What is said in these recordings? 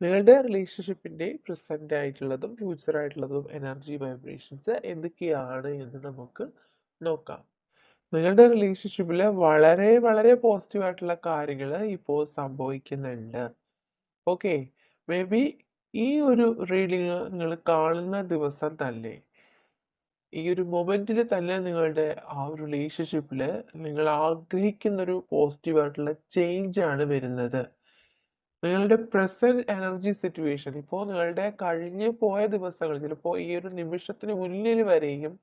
നിങ്ങളുടെ റിലേഷൻഷിപ്പിന്റെ പ്രസന്റ് ആയിട്ടുള്ളതും ഫ്യൂച്ചർ ആയിട്ടുള്ളതും എനർജി വൈബ്രേഷൻസ് എന്തൊക്കെയാണ് എന്ന് നമുക്ക് നോക്കാം. നിങ്ങളുടെ റിലേഷൻഷിപ്പിൽ വളരെ വളരെ പോസിറ്റീവ് ആയിട്ടുള്ള കാര്യങ്ങൾ ഇപ്പോൾ സംഭവിക്കുന്നുണ്ട്. ഓക്കെ, മേ ബി ഈ ഒരു റീഡിങ് നിങ്ങൾ കാണുന്ന ദിവസം തന്നെ, ഈ ഒരു മൊമെന്റിൽ തന്നെ നിങ്ങളുടെ ആ ഒരു റിലേഷൻഷിപ്പിൽ നിങ്ങൾ ആഗ്രഹിക്കുന്ന ഒരു പോസിറ്റീവ് ആയിട്ടുള്ള ചേഞ്ച് ആണ് വരുന്നത്. നിങ്ങളുടെ പ്രസന്റ് എനർജി സിറ്റുവേഷൻ ഇപ്പോൾ നിങ്ങളുടെ കഴിഞ്ഞു പോയ ദിവസങ്ങൾ, ചിലപ്പോൾ ഈ ഒരു നിമിഷത്തിന് മുന്നിൽ വരെയും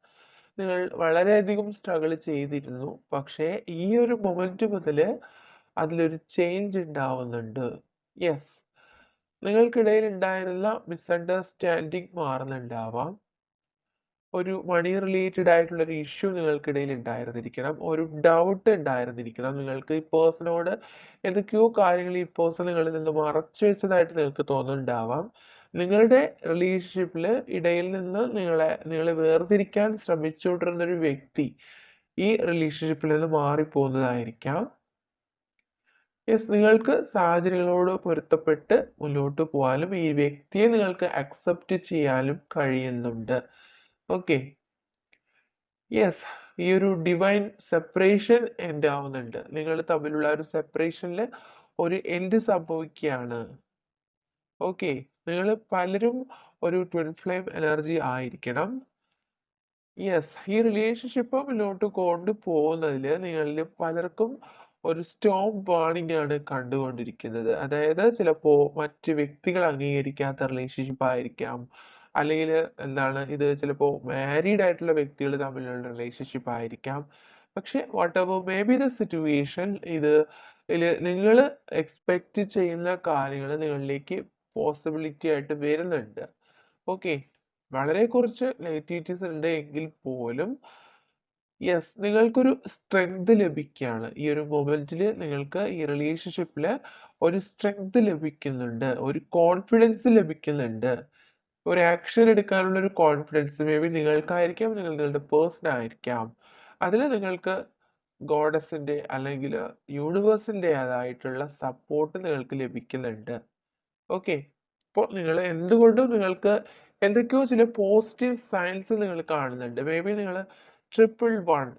നിങ്ങൾ വളരെയധികം സ്ട്രഗിൾ ചെയ്തിരുന്നു. പക്ഷേ ഈ ഒരു മൊമെന്റ് മുതൽ അതിലൊരു ചേഞ്ച് ഉണ്ടാവുന്നുണ്ട്. യെസ്, നിങ്ങൾക്കിടയിൽ ഉണ്ടായിരുന്ന മിസ്അണ്ടർസ്റ്റാൻഡിങ് മാറുന്നുണ്ടാവാം. ഒരു മണി റിലേറ്റഡ് ആയിട്ടുള്ള ഒരു ഇഷ്യൂ നിങ്ങൾക്കിടയിൽ ഉണ്ടായിരുന്നിരിക്കണം. ഒരു ഡൗട്ട് ഉണ്ടായിരുന്നിരിക്കണം. നിങ്ങൾക്ക് ഈ പേഴ്സണോട് എന്തൊക്കെയോ കാര്യങ്ങൾ ഈ പേഴ്സൺ നിങ്ങളിൽ നിന്ന് മറച്ചു വെച്ചതായിട്ട് നിങ്ങൾക്ക് തോന്നുന്നുണ്ടാവാം. നിങ്ങളുടെ റിലേഷൻഷിപ്പിൽ ഇടയിൽ നിന്ന് നിങ്ങളെ വേർതിരിക്കാൻ ശ്രമിച്ചുകൊണ്ടിരുന്ന ഒരു വ്യക്തി ഈ റിലേഷൻഷിപ്പിൽ നിന്ന് മാറിപ്പോകുന്നതായിരിക്കാം. യെസ്, നിങ്ങൾക്ക് സാഹചര്യങ്ങളോട് പൊരുത്തപ്പെട്ട് മുന്നോട്ട് പോകാനും ഈ വ്യക്തിയെ നിങ്ങൾക്ക് അക്സെപ്റ്റ് ചെയ്യാനും കഴിയുന്നുണ്ട്. ഓക്കെ, യെസ്, ഈ ഒരു ഡിവൈൻ സെപ്പറേഷൻ എൻഡ് ആവുന്നുണ്ട്. നിങ്ങൾ തമ്മിലുള്ള ഒരു സെപ്പറേഷനിൽ ഒരു എൻഡ് സംഭവിക്കുകയാണ്. ഓക്കെ, നിങ്ങൾ പലരും ഒരു ട്വിൻ ഫ്ലെയിം എനർജി ആയിരിക്കണം. യെസ്, ഈ റിലേഷൻഷിപ്പ് മുന്നോട്ട് കൊണ്ടുപോകുന്നതിൽ നിങ്ങളിൽ പലർക്കും ഒരു സ്റ്റോം വാർണിംഗ് ആണ് കണ്ടുകൊണ്ടിരിക്കുന്നത്. അതായത് ചിലപ്പോൾ മറ്റ് വ്യക്തികൾ അംഗീകരിക്കാത്ത റിലേഷൻഷിപ്പ് ആയിരിക്കാം, അല്ലെങ്കിൽ എന്താണ് ഇത്, ചിലപ്പോൾ മാരീഡ് ആയിട്ടുള്ള വ്യക്തികൾ തമ്മിലുള്ള റിലേഷൻഷിപ്പ് ആയിരിക്കാം. പക്ഷെ what ever may be the situation, നിങ്ങൾ എക്സ്പെക്റ്റ് ചെയ്യുന്ന കാര്യങ്ങൾ നിങ്ങളിലേക്ക് പോസിബിലിറ്റി ആയിട്ട് വരുന്നുണ്ട്. ഓക്കെ, വളരെ കുറച്ച് നെഗറ്റിവിറ്റീസ് ഉണ്ട് എങ്കിൽ പോലും യെസ്, നിങ്ങൾക്കൊരു സ്ട്രെങ്ത് ലഭിക്കുകയാണ്. ഈ ഒരു മൊമെന്റിൽ നിങ്ങൾക്ക് ഈ റിലേഷൻഷിപ്പിൽ ഒരു സ്ട്രെങ്ത് ലഭിക്കുന്നുണ്ട്, ഒരു കോൺഫിഡൻസ് ലഭിക്കുന്നുണ്ട്, ഒരു ആക്ഷൻ എടുക്കാനുള്ള ഒരു കോൺഫിഡൻസ് മേ ബി നിങ്ങൾക്കായിരിക്കാം, നിങ്ങളുടെ പേഴ്സൺ ആയിരിക്കാം. അതിൽ നിങ്ങൾക്ക് ഗോഡസിന്റെ അല്ലെങ്കിൽ യൂണിവേഴ്സിൻ്റെതായിട്ടുള്ള സപ്പോർട്ട് നിങ്ങൾക്ക് ലഭിക്കുന്നുണ്ട്. ഓക്കെ, ഇപ്പോൾ നിങ്ങൾ എന്തുകൊണ്ടും നിങ്ങൾക്ക് എന്തൊക്കെയോ ചില പോസിറ്റീവ് സയൻസ് നിങ്ങൾ കാണുന്നുണ്ട്. മേ ബി നിങ്ങൾ 111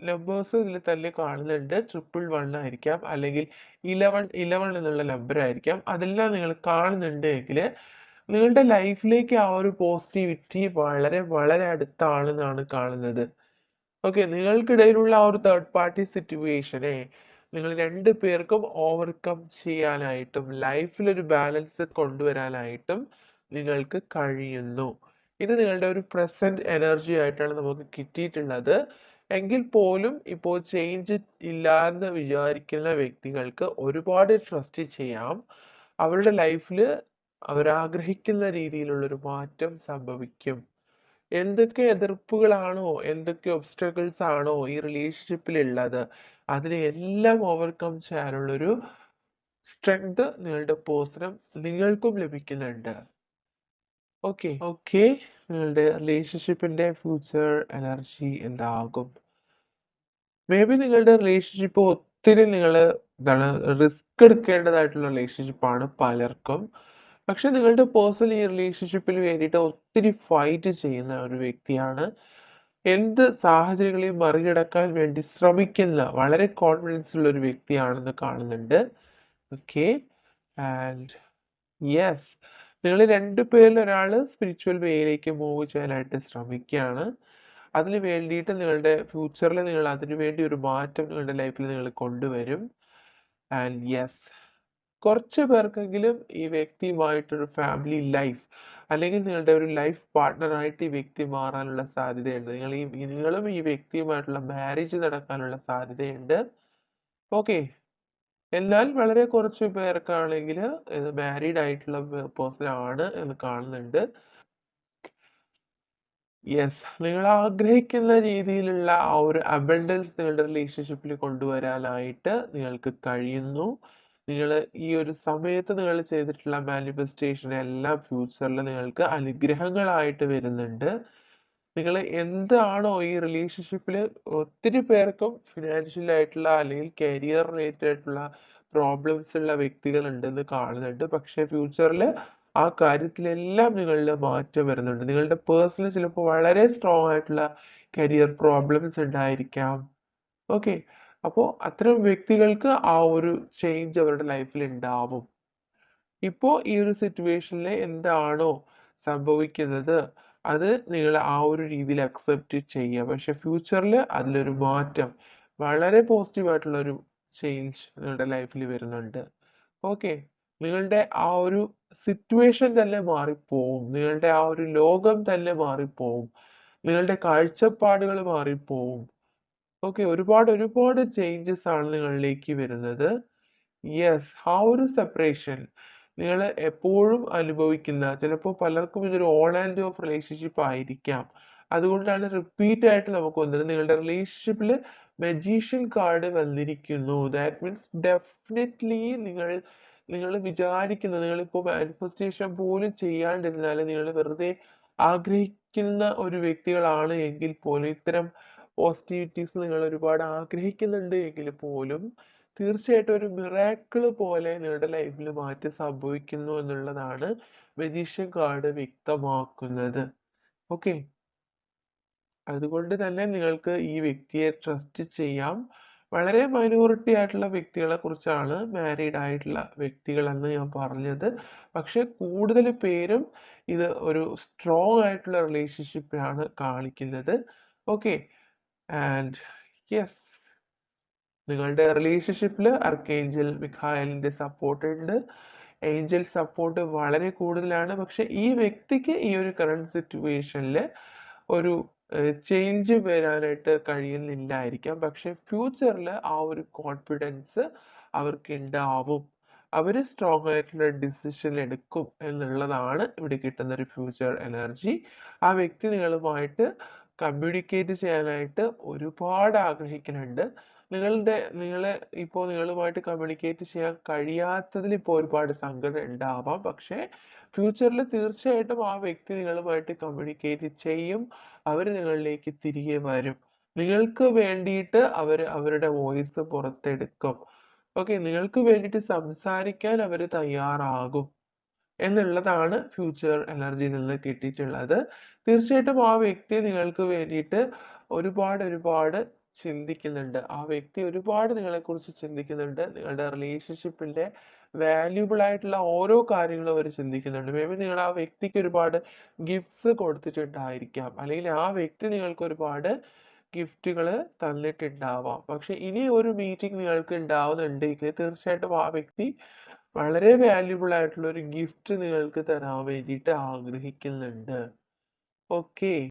നമ്പേഴ്സ് ഇതിൽ തന്നെ കാണുന്നുണ്ട്. 111 ആയിരിക്കാം, അല്ലെങ്കിൽ 11 എന്നുള്ള നമ്പർ ആയിരിക്കാം. അതെല്ലാം നിങ്ങൾ കാണുന്നുണ്ട് എങ്കിൽ നിങ്ങളുടെ ലൈഫിലേക്ക് ആ ഒരു പോസിറ്റിവിറ്റി വളരെ വളരെ അടുത്താണെന്നാണ് കാണുന്നത്. ഓക്കെ, നിങ്ങൾക്കിടയിലുള്ള ആ ഒരു തേർഡ് പാർട്ടി സിറ്റുവേഷനെ നിങ്ങൾ രണ്ടു പേർക്കും ഓവർകം ചെയ്യാനായിട്ടും ലൈഫിൽ ഒരു ബാലൻസ് കൊണ്ടുവരാനായിട്ടും നിങ്ങൾക്ക് കഴിയുന്നു. ഇത് നിങ്ങളുടെ ഒരു പ്രസന്റ് എനർജി ആയിട്ടാണ് നമുക്ക് കിട്ടിയിട്ടുള്ളത്. എങ്കിൽ പോലും ഇപ്പോൾ ചേഞ്ച് ഇല്ലാന്ന് വിചാരിക്കുന്ന വ്യക്തികൾക്ക് ഒരുപാട് ട്രസ്റ്റ് ചെയ്യാം. അവരുടെ ലൈഫിൽ അവരാഗ്രഹിക്കുന്ന രീതിയിലുള്ളൊരു മാറ്റം സംഭവിക്കും. എന്തൊക്കെ എതിർപ്പുകളാണോ, എന്തൊക്കെ ഒബ്സ്റ്റക്കിൾസ് ആണോ ഈ റിലേഷൻഷിപ്പിൽ ഉള്ളത്, അതിനെ എല്ലാം ഓവർകം ചെയ്യാനുള്ളൊരു സ്ട്രെങ്ത് നിങ്ങളുടെ പേഴ്സണും നിങ്ങൾക്കും ലഭിക്കുന്നുണ്ട്. ഓക്കെ ഓക്കെ, നിങ്ങളുടെ റിലേഷൻഷിപ്പിന്റെ ഫ്യൂച്ചർ എനർജി എന്താകും? മേ ബി നിങ്ങളുടെ റിലേഷൻഷിപ്പ് ഒത്തിരി നിങ്ങൾ എന്താണ് റിസ്ക് എടുക്കേണ്ടതായിട്ടുള്ള റിലേഷൻഷിപ്പാണ് പലർക്കും. പക്ഷെ നിങ്ങളുടെ പേഴ്സൺ ഈ റിലേഷൻഷിപ്പിന് വേണ്ടിയിട്ട് ഒത്തിരി ഫൈറ്റ് ചെയ്യുന്ന ഒരു വ്യക്തിയാണ്. എന്ത് സാഹചര്യങ്ങളെയും മറികടക്കാൻ വേണ്ടി ശ്രമിക്കുന്ന വളരെ കോൺഫിഡൻസ് ഉള്ള ഒരു വ്യക്തിയാണെന്ന് കാണുന്നുണ്ട്. ഓക്കെ, ആൻഡ് യെസ്, നിങ്ങൾ രണ്ടു പേരിൽ ഒരാൾ സ്പിരിച്വൽ വേയിലേക്ക് മൂവ് ചെയ്യാനായിട്ട് ശ്രമിക്കുകയാണ്. അതിന് വേണ്ടിയിട്ട് നിങ്ങളുടെ ഫ്യൂച്ചറിൽ നിങ്ങൾ അതിനു വേണ്ടി ഒരു മാറ്റം നിങ്ങളുടെ ലൈഫിൽ നിങ്ങൾ കൊണ്ടുവരും. ആൻഡ് യെസ്, കുറച്ച് പേർക്കെങ്കിലും ഈ വ്യക്തിയുമായിട്ടൊരു ഫാമിലി ലൈഫ് അല്ലെങ്കിൽ നിങ്ങളുടെ ഒരു ലൈഫ് പാർട്ട്ണറായിട്ട് ഈ വ്യക്തി മാറാനുള്ള സാധ്യതയുണ്ട്. നിങ്ങളും ഈ വ്യക്തിയുമായിട്ടുള്ള മാരേജ് നടക്കാനുള്ള സാധ്യതയുണ്ട്. ഓക്കെ, എന്നാൽ വളരെ കുറച്ച് പേർക്കാണെങ്കിൽ ഇത് മാരീഡ് ആയിട്ടുള്ള പേഴ്സൺ ആണ് എന്ന് കാണുന്നുണ്ട്. യെസ്, നിങ്ങൾ ആഗ്രഹിക്കുന്ന രീതിയിലുള്ള ആ ഒരു അബണ്ടൻസ് നിങ്ങളുടെ റിലേഷൻഷിപ്പിൽ കൊണ്ടുവരാനായിട്ട് നിങ്ങൾക്ക് കഴിയുന്നു. നിങ്ങൾ ഈ ഒരു സമയത്ത് നിങ്ങൾ ചെയ്തിട്ടുള്ള മാനിഫെസ്റ്റേഷൻ എല്ലാം ഫ്യൂച്ചറിൽ നിങ്ങൾക്ക് അനുഗ്രഹങ്ങളായിട്ട് വരുന്നുണ്ട്. നിങ്ങൾ എന്താണോ ഈ റിലേഷൻഷിപ്പിൽ, ഒത്തിരി പേർക്കും ഫിനാൻഷ്യൽ ആയിട്ടുള്ള അല്ലെങ്കിൽ കരിയർ റിലേറ്റഡ് ആയിട്ടുള്ള പ്രോബ്ലംസ് ഉള്ള വ്യക്തികൾ ഉണ്ടെന്ന് കാണുന്നുണ്ട്. പക്ഷേ ഫ്യൂച്ചറിൽ ആ കാര്യത്തിലെല്ലാം നിങ്ങളിൽ മാറ്റം വരുന്നുണ്ട്. നിങ്ങളുടെ പേഴ്സണൽ ചിലപ്പോൾ വളരെ സ്ട്രോങ് ആയിട്ടുള്ള കരിയർ പ്രോബ്ലംസ് ഉണ്ടായിരിക്കാം. ഓക്കെ. അപ്പോൾ അത്തരം വ്യക്തികൾക്ക് ആ ഒരു ചേഞ്ച് അവരുടെ ലൈഫിൽ ഉണ്ടാവും. ഇപ്പോൾ ഈ ഒരു സിറ്റുവേഷനിൽ എന്താണോ സംഭവിക്കുന്നത് അത് നിങ്ങൾ ആ ഒരു രീതിയിൽ അക്സെപ്റ്റ് ചെയ്യുക. പക്ഷെ ഫ്യൂച്ചറിൽ അതിലൊരു മാറ്റം, വളരെ പോസിറ്റീവ് ആയിട്ടുള്ള ഒരു ചേഞ്ച് നിങ്ങളുടെ ലൈഫിൽ വരുന്നുണ്ട്. ഓക്കെ. നിങ്ങളുടെ ആ ഒരു സിറ്റുവേഷൻ തന്നെ മാറിപ്പോവും. നിങ്ങളുടെ ആ ഒരു ലോകം തന്നെ മാറിപ്പോവും. നിങ്ങളുടെ കാഴ്ചപ്പാടുകൾ മാറിപ്പോവും. ഓക്കെ. ഒരുപാട് ചേഞ്ചസ് ആണ് നിങ്ങളിലേക്ക് വരുന്നത്. യെസ്. ആ ഒരു സെപ്പറേഷൻ നിങ്ങൾ എപ്പോഴും അനുഭവിക്കുന്ന, ചിലപ്പോൾ പലർക്കും ഇതൊരു ഓൺ ആൻഡ് ഓഫ് റിലേഷൻഷിപ്പ് ആയിരിക്കാം. അതുകൊണ്ടാണ് റിപ്പീറ്റ് ആയിട്ട് നമുക്ക് വന്നത്. നിങ്ങളുടെ റിലേഷൻഷിപ്പിൽ മജീഷ്യൻ കാർഡ് വന്നിരിക്കുന്നു. ദാറ്റ് മീൻസ് ഡെഫിനറ്റ്ലി നിങ്ങൾ വിചാരിക്കുന്നത്, നിങ്ങളിപ്പോൾ മാനിഫെസ്റ്റേഷൻ പോലും ചെയ്യാണ്ടിരുന്നാൽ, നിങ്ങൾ വെറുതെ ആഗ്രഹിക്കുന്ന ഒരു വ്യക്തികളാണ് എങ്കിൽ പോലും, ഇത്തരം പോസിറ്റിവിറ്റീസ് നിങ്ങൾ ഒരുപാട് ആഗ്രഹിക്കുന്നുണ്ട് എങ്കിൽ പോലും തീർച്ചയായിട്ടും ഒരു മിറാക്കിൾ പോലെ നിങ്ങളുടെ ലൈഫിൽ മാറ്റം സംഭവിക്കുന്നു എന്നുള്ളതാണ് മജീഷ്യൻ കാർഡ് വ്യക്തമാക്കുന്നത്. ഓക്കെ. അതുകൊണ്ട് തന്നെ നിങ്ങൾക്ക് ഈ വ്യക്തിയെ ട്രസ്റ്റ് ചെയ്യാം. വളരെ മൈനോറിറ്റി ആയിട്ടുള്ള വ്യക്തികളെ കുറിച്ചാണ് മാരീഡ് ആയിട്ടുള്ള വ്യക്തികളെന്ന് ഞാൻ പറഞ്ഞത്. പക്ഷെ കൂടുതൽ പേരും ഇത് ഒരു സ്ട്രോങ് ആയിട്ടുള്ള റിലേഷൻഷിപ്പിലാണ് കാണിക്കുന്നത്. ഓക്കെ. ആൻഡ് യെസ്, നിങ്ങളുടെ റിലേഷൻഷിപ്പിൽ ആർക്കേഞ്ചൽ മിഖായലിന്റെ സപ്പോർട്ട് ഉണ്ട്. ഏഞ്ചൽ സപ്പോർട്ട് വളരെ കൂടുതലാണ്. പക്ഷെ ഈ വ്യക്തിക്ക് ഈ ഒരു കറണ്ട് സിറ്റുവേഷനിൽ ഒരു ചേഞ്ച് വരാനായിട്ട് കഴിയുന്നില്ലായിരിക്കാം. പക്ഷെ ഫ്യൂച്ചറിൽ ആ ഒരു കോൺഫിഡൻസ് അവർക്ക് ഉണ്ടാവും. അവർ സ്ട്രോങ് ആയിട്ടുള്ള ഡിസിഷൻ എടുക്കും എന്നുള്ളതാണ് ഇവിടെ കിട്ടുന്ന ഒരു ഫ്യൂച്ചർ എനർജി. ആ വ്യക്തി നിങ്ങളുമായിട്ട് കമ്മ്യൂണിക്കേറ്റ് ചെയ്യാനായിട്ട് ഒരുപാട് ആഗ്രഹിക്കുന്നുണ്ട്. നിങ്ങളെ ഇപ്പോൾ നിങ്ങളുമായിട്ട് കമ്മ്യൂണിക്കേറ്റ് ചെയ്യാൻ കഴിയാത്തതിൽ ഇപ്പോൾ ഒരുപാട് സങ്കടം ഉണ്ടാവാം. പക്ഷേ ഫ്യൂച്ചറിൽ തീർച്ചയായിട്ടും ആ വ്യക്തി നിങ്ങളുമായിട്ട് കമ്മ്യൂണിക്കേറ്റ് ചെയ്യും. അവർ നിങ്ങളിലേക്ക് തിരികെ വരും. നിങ്ങൾക്ക് വേണ്ടിയിട്ട് അവരുടെ വോയിസ് പുറത്തെടുക്കും. ഓക്കെ. നിങ്ങൾക്ക് വേണ്ടിയിട്ട് സംസാരിക്കാൻ അവർ തയ്യാറാകും എന്നുള്ളതാണ് ഫ്യൂച്ചർ എനർജിയിൽ നിന്ന് കിട്ടിയിട്ടുള്ളത്. തീർച്ചയായിട്ടും ആ വ്യക്തി നിങ്ങൾക്ക് വേണ്ടിയിട്ട് ഒരുപാട് ചിന്തിക്കുന്നുണ്ട്. ആ വ്യക്തി ഒരുപാട് നിങ്ങളെക്കുറിച്ച് ചിന്തിക്കുന്നുണ്ട്. നിങ്ങളുടെ റിലേഷൻഷിപ്പിന്റെ വാല്യൂബിൾ ആയിട്ടുള്ള ഓരോ കാര്യങ്ങളും അവർ ചിന്തിക്കുന്നുണ്ട്. മേ ബി നിങ്ങൾ ആ വ്യക്തിക്ക് ഒരുപാട് ഗിഫ്റ്റ്സ് കൊടുത്തിട്ടുണ്ടായിരിക്കാം. അല്ലെങ്കിൽ ആ വ്യക്തി നിങ്ങൾക്ക് ഒരുപാട് ഗിഫ്റ്റുകൾ തന്നിട്ടുണ്ടാവാം. പക്ഷെ ഇനി ഒരു മീറ്റിംഗ് നിങ്ങൾക്ക് ഉണ്ടാവുന്നുണ്ടെങ്കിൽ തീർച്ചയായിട്ടും ആ വ്യക്തി വളരെ വാല്യൂബിൾ ആയിട്ടുള്ള ഒരു ഗിഫ്റ്റ് നിങ്ങൾക്ക് തരാൻ വേണ്ടിയിട്ട് ആഗ്രഹിക്കുന്നുണ്ട്. ഓക്കെ.